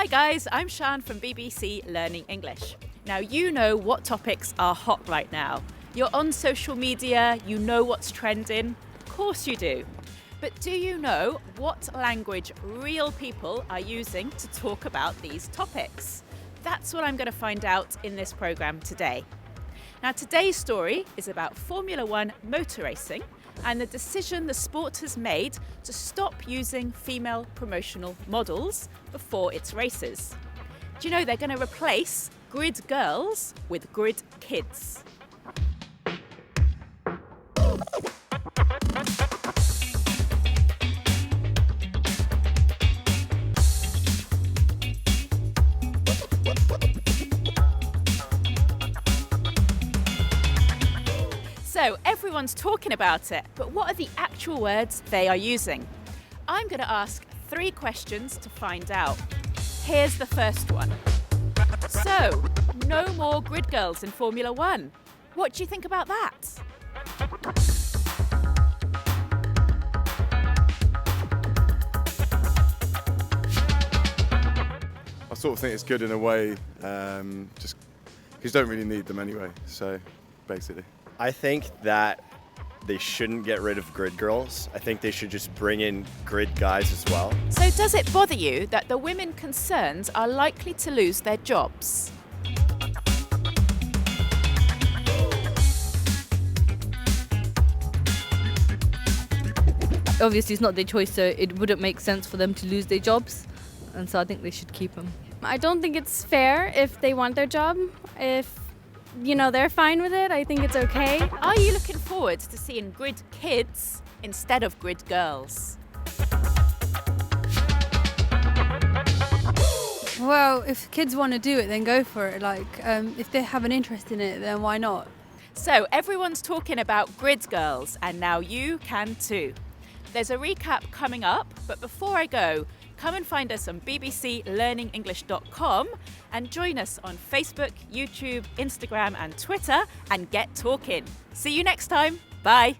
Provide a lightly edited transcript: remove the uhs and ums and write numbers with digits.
guys, I'm Shan from BBC Learning English. Now you know what topics are hot right now. You're on social media, you know what's trending. Of course you do. But do you know what language real people are using to talk about these topics? That's what I'm going to find out in this programme today. Now today's story is about Formula One motor racing and the decision the sport has made to stop using female promotional models before its races. Do you know they're going to replace grid girls with grid kids? So everyone's talking about it, but what are the actual words they are using? I'm going to ask 3 questions to find out. Here's the first one. So, no more grid girls in Formula One. What do you think about that? I sort of think it's good in a way, just because you don't really need them anyway, so basically. I think that they shouldn't get rid of grid girls. I think they should just bring in grid guys as well. So does it bother you that the women concerned are likely to lose their jobs? Obviously it's not their choice, so it wouldn't make sense for them to lose their jobs, and so I think they should keep them. I don't think it's fair if they want their job. If they're fine with it, I think it's okay. Are you looking forward to seeing grid kids instead of grid girls? Well, if kids want to do it, then go for it. If they have an interest in it, then why not? So everyone's talking about grid girls, and now you can too. There's a recap coming up, but before I go, come and find us on bbclearningenglish.com and join us on Facebook, YouTube, Instagram and Twitter and get talking. See you next time. Bye.